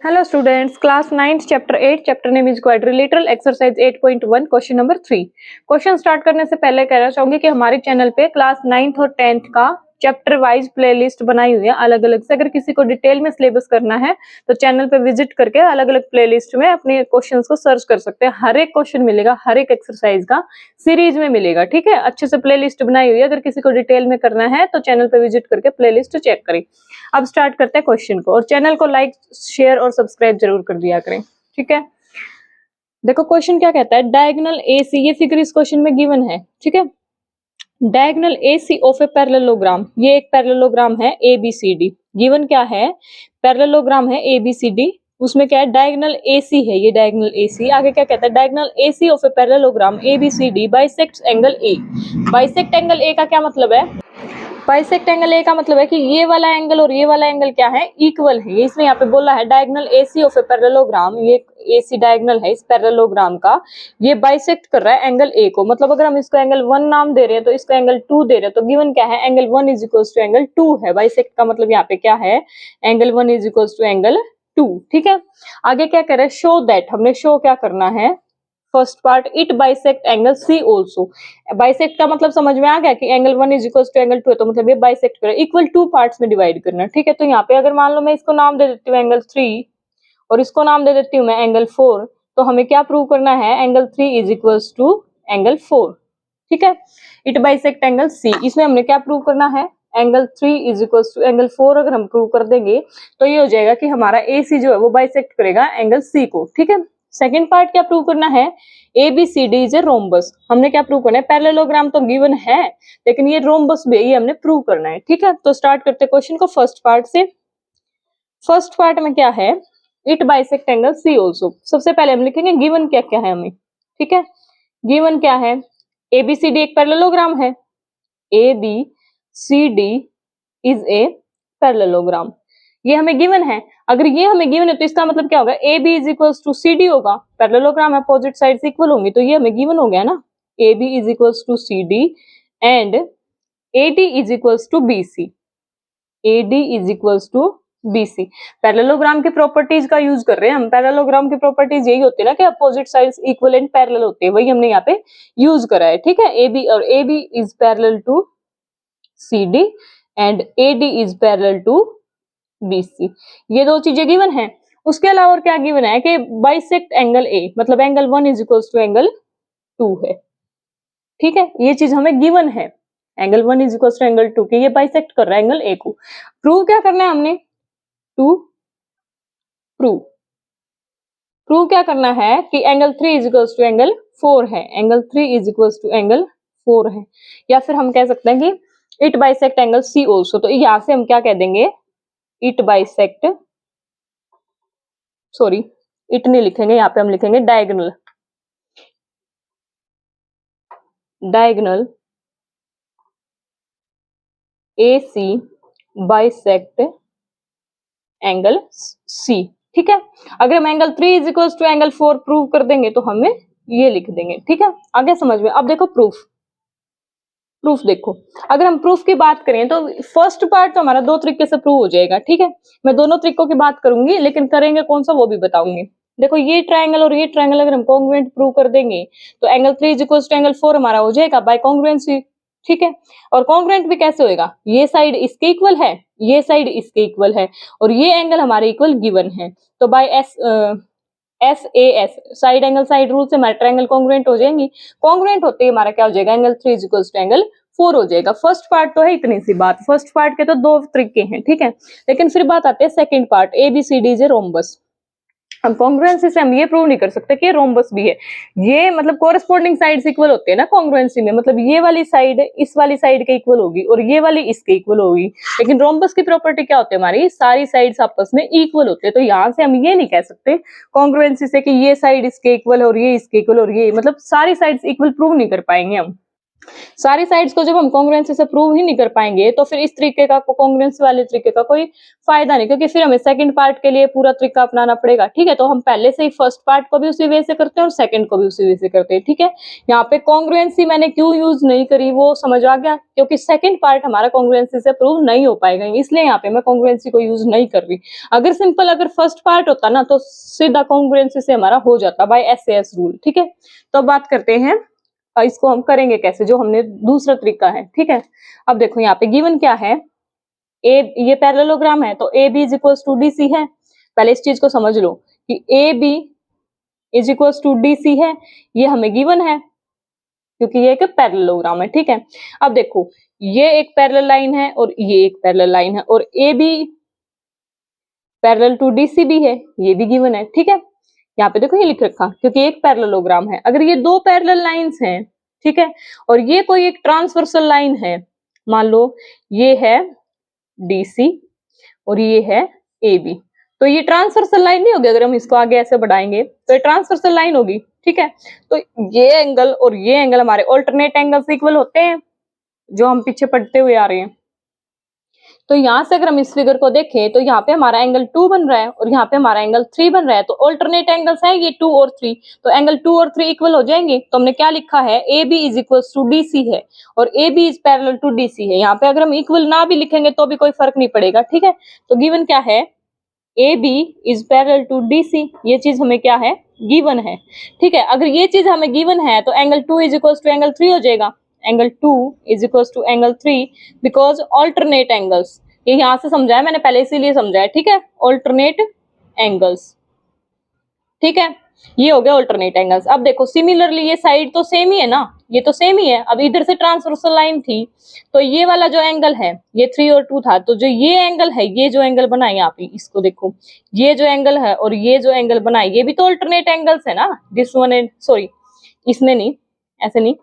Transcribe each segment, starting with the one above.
Hello students, class 9th chapter 8 chapter name is quadrilateral exercise 8.1 question number 3। Question start करने से पहले कहना चाहूंगी कि हमारे चैनल पे क्लास 9th और 10th का चैप्टर वाइज प्लेलिस्ट बनाई हुई है अलग अलग से। अगर किसी को डिटेल में सिलेबस करना है तो चैनल पे विजिट करके अलग अलग प्लेलिस्ट में अपने क्वेश्चंस को सर्च कर सकते हैं। हर एक क्वेश्चन मिलेगा, हर एक एक्सरसाइज का सीरीज में मिलेगा, ठीक है। अच्छे से प्लेलिस्ट बनाई हुई है, अगर किसी को डिटेल में करना है तो चैनल पे विजिट करके प्लेलिस्ट चेक करें। अब स्टार्ट करते हैं क्वेश्चन को, और चैनल को लाइक शेयर और सब्सक्राइब जरूर कर दिया करें, ठीक है। देखो क्वेश्चन क्या कहता है, डायगोनल AC, ये फिगर इस क्वेश्चन में गिवन है, ठीक है। Diagonal AC of A parallelogram, ये एक पैरेललोग्राम है ABCD। गिवन क्या है, पैरेललोग्राम है ABCD, उसमें क्या है डायगोनल AC है, ये डायगोनल AC। आगे क्या कहता है, diagonal AC of a parallelogram ABCD bisects angle A। Bisect angle A का क्या मतलब है, बाइसेक्ट एंगल ए का मतलब है कि ये वाला एंगल और ये वाला एंगल क्या है, इक्वल है। इसमें यहाँ पे बोला है diagonal AC of A parallelogram, ये AC डायगोनल है इस पैरेललोग्राम का, ये बाइसेक्ट कर रहा है एंगल A को। मतलब अगर हम इसको एंगल 1 नाम दे रहे हैं तो इसको एंगल 2 दे रहे हैं, तो गिवन क्या है, angle 1 is equals to angle 2 है। बाइसेक्ट का मतलब यहाँ पे क्या है, angle 1 is equals to angle 2, ठीक है। आगे क्या कह रहे हैं, शो दैट, हमने शो क्या करना है, first part it bisect angle C also. Bisect का मतलब समझ में आ गया कि angle 1 is equal to angle 2 है, तो मतलब ये बाइसेक्ट करे, इक्वल 2 पार्ट्स में डिवाइड करना, ठीक है। तो यहाँ पे अगर मान लो मैं इसको नाम दे देती हूँ एंगल 3 और इसको नाम दे देती हूँ मैं एंगल 4, तो हमें क्या प्रूव करना है, angle 3 is equal to angle 4, ठीक है। इट बाइसेक्ट एंगल C, इसमें हमने क्या प्रूव करना है, angle 3 is equal to angle 4। अगर हम प्रूव कर देंगे तो ये हो जाएगा कि हमारा AC जो है वो बाइसेक्ट करेगा एंगल C को, ठीक है। सेकेंड पार्ट क्या प्रूव करना है, ABCD इज ए रोम्बस। हमने क्या प्रूव करना है, पैरेललोग्राम तो गिवन है लेकिन ये रोम्बस भी है, ये हमने प्रूव करना है, ठीक है। तो स्टार्ट करते हैं क्वेश्चन को फर्स्ट पार्ट से। फर्स्ट पार्ट में क्या है, it bisect angle C also. सबसे पहले हम लिखेंगे गिवन क्या क्या है हमें, ठीक है। गिवन क्या है, ABCD एक पैरेललोग्राम है, ABCD इज ए पैरेललोग्राम, ये हमें गिवन है। अगर ये हमें गिवन है तो इसका मतलब क्या होगा, AB is equals to CD होगा, पैरेललोग्राम अपोजिट साइड्स इक्वल होंगी, तो ये हमें गिवन हो गया ना, AB is equals to CD and AD is equals to BC। AD is equals to BC। Parallelogram की प्रॉपर्टीज का यूज कर रहे हैं हम। पैरेललोग्राम की प्रॉपर्टीज यही होती है ना कि opposite sides equal and parallel होते हैं, वही हमने यहाँ पे यूज करा है, ठीक है। AB और AB is parallel to CD and AD is parallel to BC, ये दो चीजें गिवन है। उसके अलावा और क्या गिवन है कि बाइसेक्ट एंगल A, मतलब angle 1 is equals to angle 2 है, ठीक है। ये चीज हमें गिवन है, angle 1 is equals to angle 2 के ये बाइसेक्ट कर रहा है एंगल A को। प्रूव क्या करना है हमने, टू प्रूव क्या करना है कि angle 3 is equals to angle 4 है, angle 3 is equals to angle 4 है। या फिर हम कह सकते हैं कि it bisect angle C also. तो यहां से हम क्या कह देंगे, इट बाइसेक्ट, सॉरी इट नहीं लिखेंगे, यहाँ पे हम लिखेंगे diagonal, diagonal AC bisect angle C, ठीक है। अगर हम angle 3 is equal to angle 4 prove कर देंगे तो हमें ये लिख देंगे, ठीक है। आगे समझ में। अब देखो प्रूफ देखो, अगर हम प्रूफ की बात करें तो फर्स्ट पार्ट तो हमारा दो तरीके से प्रूव हो जाएगा, ठीक है। मैं दोनों तरीकों की बात करूंगी, लेकिन करेंगे कौन सा वो भी बताऊंगी। देखो ये ट्रायंगल और ये ट्रायंगल अगर हम कॉन्ग्रुएंट प्रूव कर देंगे तो angle 3 is equal to angle 4 हमारा हो जाएगा बाय कॉन्ग्रुएंसी, ठीक है। और कॉन्ग्रुएंट भी कैसे होएगा, ये साइड इसके इक्वल है, ये साइड इसके इक्वल है, और ये एंगल हमारे इक्वल गिवन है, तो by SAS side angle side rule से हमारे ट्रायंगल कॉन्ग्रुएंट हो जाएंगी। कॉन्ग्रुएंट होते ही हमारा क्या हो जाएगा, angle 3 is equal to angle 4 हो जाएगा। फर्स्ट पार्ट तो है इतनी सी बात, फर्स्ट पार्ट के तो दो तरीके हैं, ठीक है। लेकिन फिर बात आती है second part, ABCD is a rhombus. हम कॉन्ग्रुएंसी से हम ये प्रूव नहीं कर सकते कि रोम्बस भी है, ये मतलब कोरिस्पोंडिंग साइड्स इक्वल होते हैं ना कॉन्ग्रुएंसी में, मतलब ये वाली साइड इस वाली साइड के इक्वल होगी और ये वाली इसके इक्वल होगी। लेकिन रोम्बस की प्रॉपर्टी क्या होती है, हमारी सारी साइड्स आपस में इक्वल होते हैं। तो यहाँ से हम ये नहीं कह सकते कॉन्ग्रुएंसी से कि ये साइड इसके इक्वल और ये इसके इक्वल और ये, मतलब सारी साइड्स इक्वल प्रूव नहीं कर पाएंगे हम, सारी साइड्स को जब हम कॉन्ग्रुएंसी से प्रूव ही नहीं कर पाएंगे तो फिर इस तरीके का कॉन्ग्रुएंसी वाले तरीके का कोई फायदा नहीं, क्योंकि फिर हमें सेकंड पार्ट के लिए पूरा तरीका अपनाना पड़ेगा। ठीक है, तो हम पहले से ही फर्स्ट पार्ट को भी उसी वे से करते हैं और सेकंड को भी उसी वे से करते हैं। ठीक है, यहाँ पे कॉन्ग्रुएंसी मैंने क्यों यूज नहीं करी वो समझ आ गया, क्योंकि सेकंड पार्ट हमारा कॉन्ग्रुएंसी से प्रूव नहीं हो पाएगा, इसलिए यहाँ पे मैं कॉन्ग्रुएंसी को यूज नहीं कर रही। अगर सिंपल अगर फर्स्ट पार्ट होता ना तो सीधा कॉन्ग्रुएंसी से हमारा हो जाता बाय SAS रूल। ठीक है, तो बात करते हैं इसको हम करेंगे कैसे, जो हमने दूसरा तरीका है। ठीक है, अब देखो यहाँ पे गिवन क्या है, ये पैरेललोग्राम है तो AB is equal to DC है। पहले इस चीज को समझ लो कि AB is equal to DC है, ये हमें गिवन है क्योंकि ये एक पैरेललोग्राम है। ठीक है, अब देखो ये एक पैरेलल लाइन है और ये एक पैरेलल लाइन है और AB पैरेलल टू DC भी है, ये भी गिवन है। ठीक है, यहाँ पे देखो ये लिख रखा क्योंकि एक पैरेललोग्राम है। अगर ये दो पैरेलल लाइंस हैं, ठीक है, और ये कोई एक ट्रांसवर्सल लाइन है, मान लो ये है DC और ये है AB, तो ये ट्रांसवर्सल लाइन नहीं होगी। अगर हम इसको आगे ऐसे बढ़ाएंगे तो ये ट्रांसवर्सल लाइन होगी। ठीक है, तो ये एंगल और ये एंगल हमारे ऑल्टरनेट एंगल्स इक्वल होते हैं, जो हम पीछे पढ़ते हुए आ रहे हैं। तो यहाँ से अगर हम इस फिगर को देखें तो यहाँ पे हमारा एंगल 2 बन रहा है और यहाँ पे हमारा एंगल 3 बन रहा है, तो ऑल्टरनेट एंगल्स है ये 2 और 3, तो एंगल 2 और 3 इक्वल हो जाएंगे। तो हमने क्या लिखा है, AB is equal to DC है और AB is parallel to DC है। यहाँ पे अगर हम इक्वल ना भी लिखेंगे तो भी कोई फर्क नहीं पड़ेगा। ठीक है, तो गिवन क्या है, AB is parallel to DC, ये चीज हमें क्या है, गिवन है। ठीक है, अगर ये चीज हमें गिवन है तो angle 2 is equal to angle 3 हो जाएगा। Angle 2 is equal to angle 3 because alternate angles, ये यहां से समझाया मैंने पहले इसीलिए समझाया। ठीक है, ऑल्टरनेट एंगल्स। ठीक है, ये हो गया ऑल्टरनेट एंगल्स। अब देखो सिमिलरली ये साइड तो सेम ही है ना, ये तो सेम ही है। अब इधर से ट्रांसवर्सल लाइन थी तो ये वाला जो एंगल है ये 3 और 2 था, तो जो ये एंगल है, ये जो एंगल बना है यहाँ पे, इसको देखो, ये जो एंगल है और ये जो एंगल बना है ये भी तो ऑल्टरनेट एंगल्स है ना। दिस वन एंड सॉरी, इसमें नहीं, ऐसे नहीं।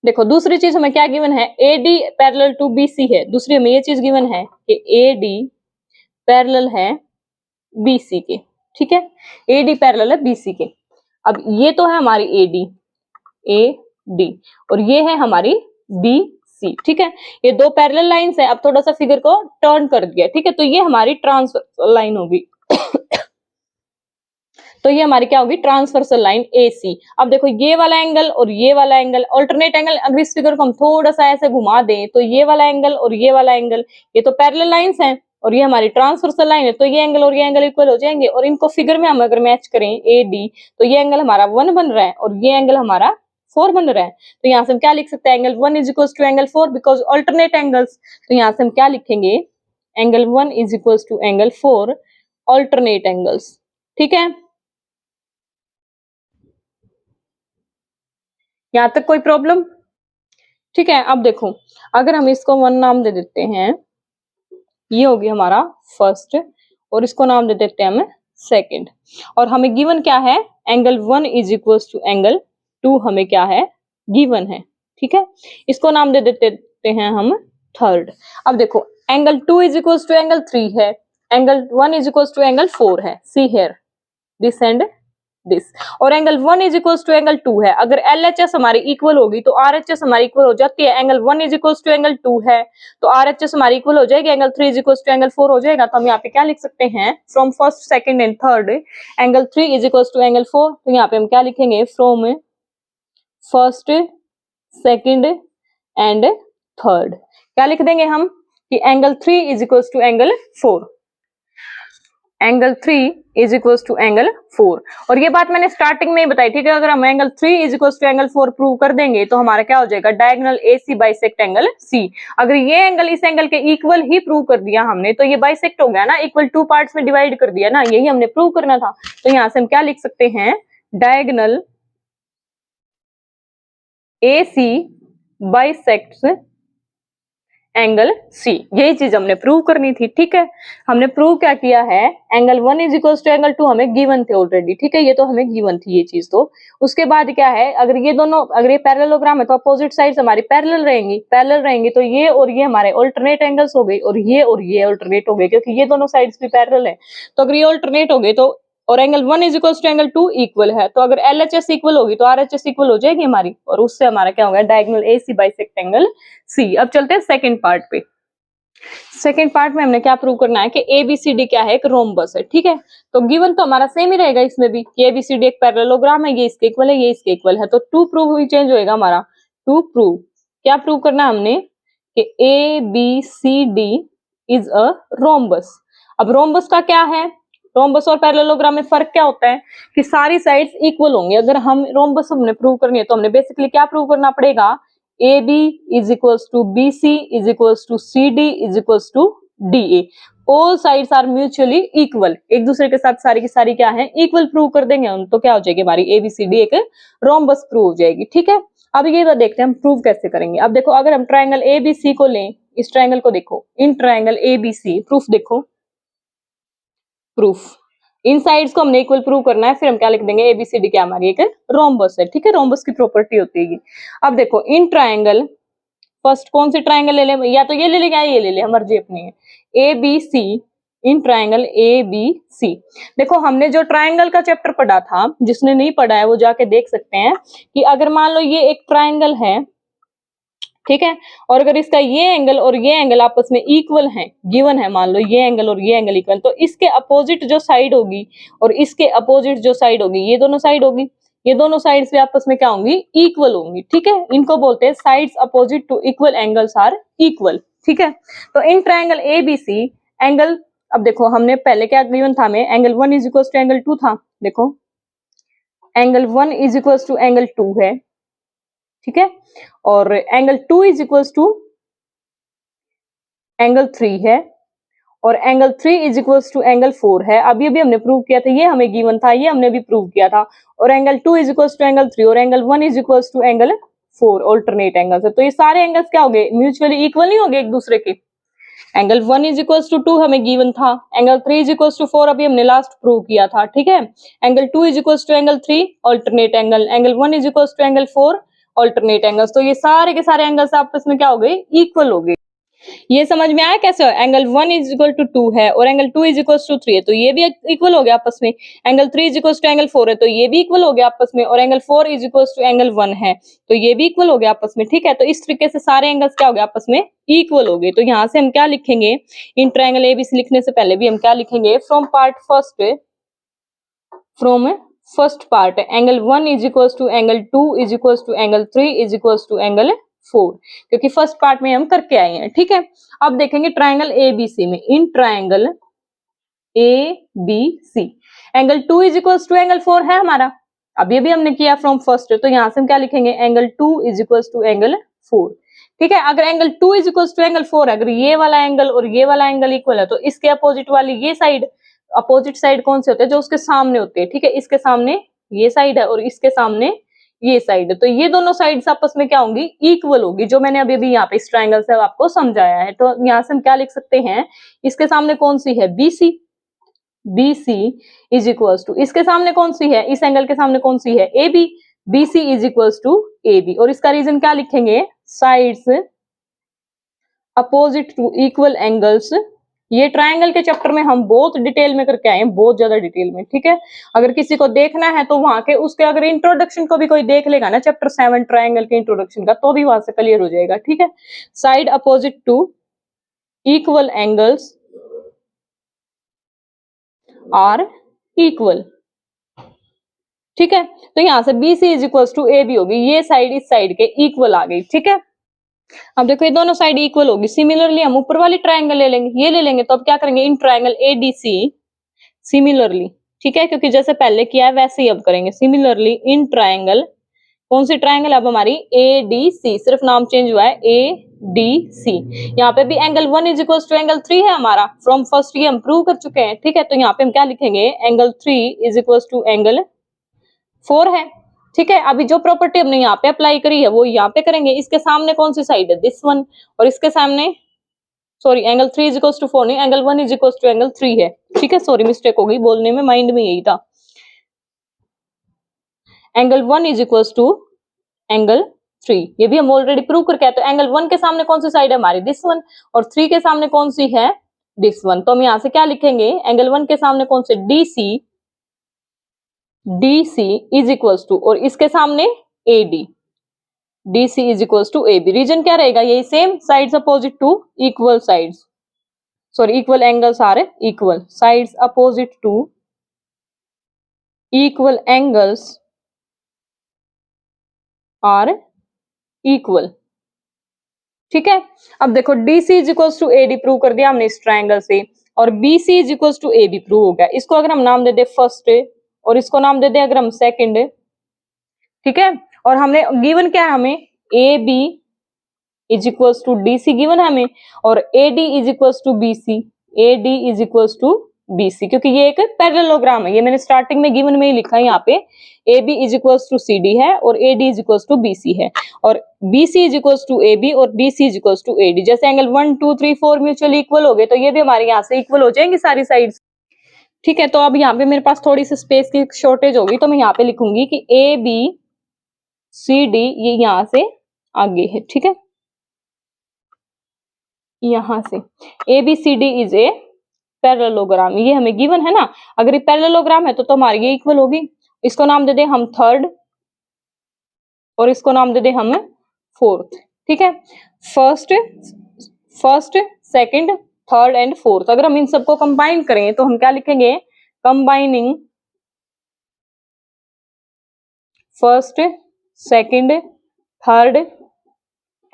देखो दूसरी चीज हमें क्या गिवन है, AD पैरेलल टू BC है। दूसरी हमें ये चीज गिवन है कि AD पैरेलल है BC के। ठीक है, AD पैरेलल है BC के। अब ये तो है हमारी AD और ये है हमारी BC। ठीक है, ये दो पैरेलल लाइंस है। अब थोड़ा सा फिगर को टर्न कर दिया। ठीक है, तो ये हमारी ट्रांसवर्सल लाइन होगी तो ये हमारी क्या होगी, ट्रांसवर्सल लाइन AC। अब देखो ये वाला एंगल और ये वाला एंगल ऑल्टरनेट एंगल, अगर इस फिगर को हम थोड़ा सा ऐसे घुमा दें तो ये वाला एंगल और ये वाला एंगल ये तो पैरेलल लाइंस हैं और ये हमारी ट्रांसवर्सल लाइन है, तो ये एंगल और ये एंगल इक्वल हो जाएंगे। और इनको फिगर में हम अगर मैच करें AD, तो ये एंगल हमारा 1 बन रहा है और ये एंगल हमारा 4 बन रहा है। तो यहाँ से हम क्या लिख सकते हैं, angle 1 is equal to angle 4 because alternate angles. तो यहाँ से हम क्या लिखेंगे, angle 1 is equal to angle 4 alternate angles. ठीक है, यहाँ तक कोई प्रॉब्लम। ठीक है, अब देखो अगर हम इसको 1 नाम दे देते हैं, ये होगी हमारा फर्स्ट, और इसको नाम दे देते हैं हमें सेकंड, और हमें गिवन क्या है, angle 1 is equal to angle 2 हमें क्या है, गिवन है। ठीक है, इसको नाम दे देते हैं हम थर्ड। अब देखो angle 2 is equal to angle 3 है, angle 1 is equal to angle 4 है। See here this and this, और angle 1 is equal to angle 2 है। अगर LHS हमारी इक्वल होगी तो RHS हमारी इक्वल हो जाती है। Angle 1 is equal to angle 2 है तो RHS हमारी इक्वल हो जाएगी, angle 3 is equal to angle 4 हो जाएगा। तो हम यहाँ पे क्या लिख सकते हैं, from first second and third angle 3 is equal to angle 4। तो यहाँ पे हम क्या लिखेंगे, from first second and third क्या लिख देंगे हम कि angle 3 is equal to angle 4, angle 3 is equal to angle 4। और ये बात मैंने स्टार्टिंग में ही बताई थी कि अगर हम angle 3 is equal to angle 4 prove कर देंगे तो हमारा क्या हो जाएगा, diagonal AC bisect angle C। अगर ये एंगल इस एंगल के इक्वल ही प्रूव कर दिया हमने तो ये बाइसेक्ट हो गया ना, इक्वल 2 पार्ट्स में डिवाइड कर दिया ना, यही हमने प्रूव करना था। तो यहाँ से हम क्या लिख सकते हैं, diagonal AC bisects angle C, यही चीज हमने प्रूव करनी थी। ठीक है, हमने प्रूव क्या किया है, angle 1 is equal to angle 2 हमें गिवन थे ऑलरेडी। ठीक है, ये तो हमें गिवन थी ये चीज। तो उसके बाद क्या है, अगर ये दोनों, अगर ये पैरेललोग्राम है तो अपोजिट साइड्स हमारी पैरेलल रहेंगी तो ये और ये हमारे ऑल्टरनेट एंगल्स हो गए और ये ऑल्टरनेट हो गए, क्योंकि ये दोनों साइड्स भी पैरेलल है। तो अगर ये ऑल्टरनेट हो गए तो और angle 1 is equal to angle 2 equal है, तो अगर LHS इक्वल होगी तो RHS इक्वल हो जाएगी हमारी, और उससे हमारा क्या होगा, diagonal AC bisect angle C। अब चलते हैं सेकंड पार्ट पे। सेकंड पार्ट में हमने क्या प्रूव करना है कि ABCD क्या है, एक रोम्बस है, ठीक है। तो गिवन तो हमारा सेम ही रहेगा इसमें भी कि ABCD एक पैरेललोग्राम है, ये इसके इक्वल है, ये इसके इक्वल है, तो टू प्रूव ही चेंज होएगा हमारा। टू प्रूव क्या प्रूव करना है हमने कि ABCD इज अ रोम्बस। अब रोम्बस का क्या है, रोम्बस और पैरेललोग्राम में फर्क क्या होता है कि सारी साइड्स इक्वल होंगी। अगर हम रोम्बस हमने प्रूव करनी है तो हमने बेसिकली क्या प्रूव करना पड़ेगा, AB is equals to BC is equals to CD is equals to DA। All sides are mutually equal, एक दूसरे के साथ सारी की सारी क्या है, इक्वल प्रूव कर देंगे हम, तो क्या हो जाएगी हमारी ABCD एक रोम्बस प्रूव हो जाएगी, ठीक है। अब ये बात देखते हैं हम प्रूव कैसे करेंगे। अब देखो अगर हम ट्रायंगल ABC को लें, इस ट्रायंगल को देखो, इन ट्रायंगल ABC प्रूफ देखो, प्रूफ इन साइड्स को हमने इक्वल प्रूव करना है, फिर हम क्या लिख देंगे, ABCD क्या हमारी एक रोम्बस है, ठीक है। रोम्बस की प्रॉपर्टी होती है। अब देखो इन ट्रायंगल, फर्स्ट कौन सी ट्रायंगल ले ले, या तो ये ले ले या ये ले ले, हम मर्जी अपनी है। ABC इन ट्रायंगल ABC। देखो हमने जो ट्रायंगल का चैप्टर पढ़ा था, जिसने नहीं पढ़ा है वो जाके देख सकते हैं कि अगर मान लो ये एक ट्रायंगल है, ठीक है, और अगर इसका ये एंगल और ये एंगल आपस में इक्वल है, गिवन है, मान लो ये एंगल और ये एंगल इक्वल, तो इसके अपोजिट जो साइड होगी और इसके अपोजिट जो साइड होगी, ये दोनों साइड होगी, ये दोनों साइड्स भी आपस में क्या होंगी, इक्वल होंगी, ठीक है। इनको बोलते हैं sides opposite to equal angles are equal, ठीक है। तो इन ट्रायंगल ABC एंगल, अब देखो हमने पहले क्या गिवन था, हमें angle 1 is equal to angle 2 था, देखो angle 1 is equal to angle 2 है, ठीक है, और angle 2 is equal to angle 3 है, और angle 3 is equal to angle 4 है। अब ये भी हमने प्रूव किया था, ये हमें गिवन था, ये हमने भी प्रूव किया था। और angle 2 is equal to angle 3 और angle 1 is equal to angle 4 alternate angles है। तो ये सारे एंगल्स क्या हो गए, म्यूचुअली इक्वल नहीं हो गए एक दूसरे के। एंगल 1 इज इक्वल टू 2 हमें गिवन था, एंगल 3 इज इक्वल टू 4 अभी हमने लास्ट प्रूव किया था, ठीक है। Angle 2 is equal to angle 3 alternate angle, angle 1 is equal to angle 4 alternate angles. तो ये सारे के सारे एंगल्स आपस में क्या हो गए, इक्वल हो गए। ये समझ में आया कैसे, एंगल 1 इज इक्वल टू 2 है और एंगल 2 इज इक्वल टू 3 है, तो ये भी इक्वल हो गया आपस में। Angle 3 is equal to angle 4 है, तो ये भी इक्वल हो गया आपस में, और angle 4 is equal to angle 1 है, तो ये भी इक्वल हो गया आपस में, ठीक है। तो इस तरीके से सारे एंगल्स क्या हो गए, आपस में इक्वल हो गए। तो यहाँ से हम क्या लिखेंगे, इन ट्रायंगल ABC लिखने से पहले भी हम क्या लिखेंगे, from part first, from first part angle 1 is equal to angle 2 is equal to angle 3 is equal to angle 4, क्योंकि फर्स्ट पार्ट में हम करके आए हैं, ठीक है। अब देखेंगे ट्रायंगल ABC में, in triangle ABC angle 2 is equal to angle 4 है हमारा, अब ये भी हमने किया फ्रॉम फर्स्ट, तो यहाँ से हम क्या लिखेंगे, angle 2 is equal to angle 4, ठीक है। अगर angle 2 is equal to angle 4 है, अगर ये वाला एंगल और ये वाला एंगल इक्वल है, तो इसके अपोजिट वाली ये साइड, अपोजिट साइड कौन से होते हैं, जो उसके सामने होते हैं, ठीक है। इसके सामने ये साइड है और इसके सामने ये साइड है, तो ये दोनों साइड्स आपस में क्या होंगी, इक्वल होगी, जो मैंने अभी भी यहाँ पे इस ट्रायंगल से आपको समझाया है। तो यहाँ से हम क्या लिख सकते हैं, इसके सामने कौन सी है, BC इज इक्वल टू, इसके सामने कौन सी है, इस एंगल के सामने कौन सी है, AB, BC is equal to AB, और इसका रीजन क्या लिखेंगे, sides opposite to equal angles. ये ट्रायंगल के चैप्टर में हम बहुत डिटेल में करके आए हैं, बहुत ज्यादा डिटेल में, ठीक है। अगर किसी को देखना है तो वहां के उसके अगर इंट्रोडक्शन को भी कोई देख लेगा ना, चैप्टर 7 ट्रायंगल के इंट्रोडक्शन का, तो भी वहां से क्लियर हो जाएगा, ठीक है। Side opposite to equal angles are equal, ठीक है। तो यहाँ से BC is equal to AB होगी, ये साइड इस साइड के इक्वल आ गई, ठीक है। अब देखो ये दोनों साइड इक्वल होगी, सिमिलरली हम ऊपर वाली ट्रायंगल ले लेंगे, ये ले लेंगे, तो अब क्या करेंगे, इन ट्रायंगल ADC सिमिलरली, ठीक है, क्योंकि जैसे पहले किया है वैसे ही अब करेंगे, सिमिलरली इन ट्रायंगल, कौन सी ट्रायंगल अब हमारी ADC, सिर्फ नाम चेंज हुआ है, ADC। यहाँ पे भी angle 1 is equal to angle 3 है हमारा, फ्रॉम फर्स्ट ये हम प्रूव कर चुके हैं, ठीक है। तो यहाँ पे हम क्या लिखेंगे, angle 3 is equal to angle 4 है, ठीक है। अभी जो प्रॉपर्टी हमने यहाँ पे अप्लाई करी है वो यहाँ पे करेंगे। इसके सामने कौन सी साइड है, दिस वन, और इसके सामने, sorry, angle 3 is equal to 4 नहीं, angle 1 is equal to angle 3 है, ठीक है। सॉरी मिस्टेक हो गई बोलने में, माइंड में यही था। Angle 1 is equal to angle 3, ये भी हम ऑलरेडी प्रूव करके आए। तो एंगल 1 के सामने कौन सी साइड है हमारी, दिस वन, और 3 के सामने कौन सी है, दिस वन। तो हम यहाँ से क्या लिखेंगे, एंगल 1 के सामने कौन से, DC D C is equals to, और इसके सामने A D, D C is equals to A B. Reason क्या रहेगा, यही same, sides opposite to equal sides, sorry equal angles are equal, sides opposite to equal angles are equal. ठीक है, अब देखो D C is equals to A D prove कर दिया हमने इस ट्रायंगल से, और B C is equals to A B prove हो गया। इसको अगर हम नाम दे दे फर्स्ट और इसको नाम दे दे अगर हम सेकंड, ठीक है, और हमने गिवन क्या है हमें, A B is equals to D C given है हमें, और A D is equals to B C, A D is equals to B C, क्योंकि ये एक पैरेललोग्राम है, ये मैंने स्टार्टिंग में गिवन में ही लिखा है यहाँ पे, A B is equals to C D है और A D is equals to B C है, और B C is equals to A B और D C is equals to A D. जैसे एंगल 1 2 3 4 म्यूचुअली इक्वल हो गए, तो ये भी हमारे यहाँ से इक्वल हो जाएंगे सारी साइड्स। ठीक है, तो अब यहाँ पे मेरे पास थोड़ी सी स्पेस की शॉर्टेज होगी, तो मैं यहाँ पे लिखूंगी कि ए बी सी डी ये यहाँ से आगे है। ठीक है, यहां से A B C D is a parallelogram, ये हमें गिवन है ना, अगर ये पैरेललोग्राम है तो हमारी ये इक्वल होगी। इसको नाम दे दे हम थर्ड और इसको नाम दे दे हम फोर्थ। ठीक है, first second third and fourth, अगर हम इन सबको कंबाइन करें तो हम क्या लिखेंगे, combining first second third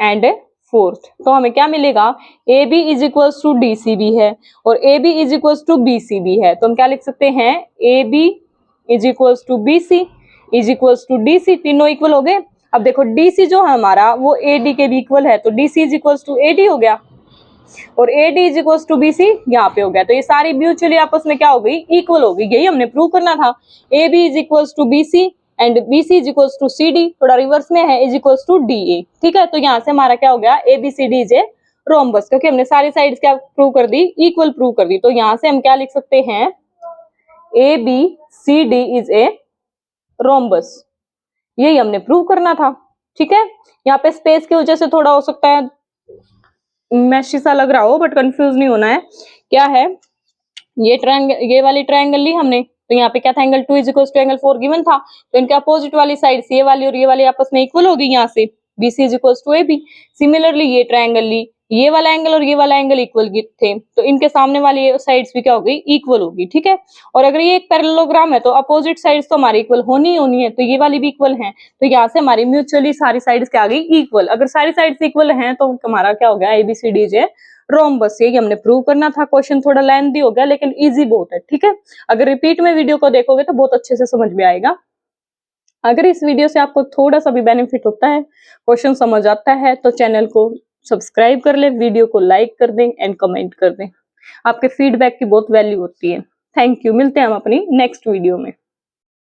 and fourth, तो हमें क्या मिलेगा, A B is equals to D C B है और A B is equals to B C B है, तो हम क्या लिख सकते हैं, A B is equals to B C is equals to D C, तीनों इक्वल हो गए। अब देखो डी सी जो है हमारा वो ए डी के भी इक्वल है, तो D C is equals to A D हो गया और A D is equals to B C यहाँ पे हो गया, तो ये सारी म्यूचुअली आपस में क्या हो गई, इक्वल हो गई। यही हमने प्रूव करना था, A B is equals to B C and B C is equals to C D, थोड़ा रिवर्स में है, is equals to D A. ठीक है, तो यहाँ से हमारा क्या हो गया, A B C D is a rhombus, क्योंकि हमने सारी साइड्स क्या प्रूव कर दी, इक्वल प्रूव कर दी। तो यहाँ से हम क्या लिख सकते हैं, A B C D is a rhombus, यही हमने प्रूव करना था। ठीक है, यहाँ पे स्पेस की वजह से थोड़ा हो सकता है मैशी सा लग रहा हो, बट कंफ्यूज नहीं होना है। क्या है, ये ट्रायंगल, ये वाली ट्रायंगल ली हमने, तो यहाँ पे क्या था, angle 2 is equal to angle 4 given था, तो इनके अपोजिट वाली साइड ये वाली और ये वाली आपस में इक्वल हो गई, यहाँ से B C is equal to A B. Similarly ये ट्रायंगल ली, ये वाला एंगल और ये वाला एंगल इक्वल थे, तो इनके सामने वाली साइड्स भी क्या हो गई, इक्वल होगी। ठीक है, और अगर ये एक पैरेललोग्राम है तो अपोजिट साइड्स तो हमारी इक्वल होनी ही होनी है, तो ये वाली भी इक्वल है, तो यहाँ से हमारी म्यूचुअली सारी साइड्स क्या आ गई, इक्वल। अगर सारी साइड्स इक्वल हैं तो हमारा क्या हो गया, एबीसीडी जे रोम्बस, यही हमने प्रूव करना था। क्वेश्चन थोड़ा लेंथी हो गया लेकिन इजी बहुत है। ठीक है, अगर रिपीट में वीडियो को देखोगे तो बहुत अच्छे से समझ में आएगा। अगर इस वीडियो से आपको थोड़ा सा भी बेनिफिट होता है, क्वेश्चन समझ आता है, तो चैनल को सब्सक्राइब कर ले, वीडियो को लाइक कर दें एंड कमेंट कर दें। आपके फीडबैक की बहुत वैल्यू होती है। थैंक यू, मिलते हैं हम अपनी नेक्स्ट वीडियो में।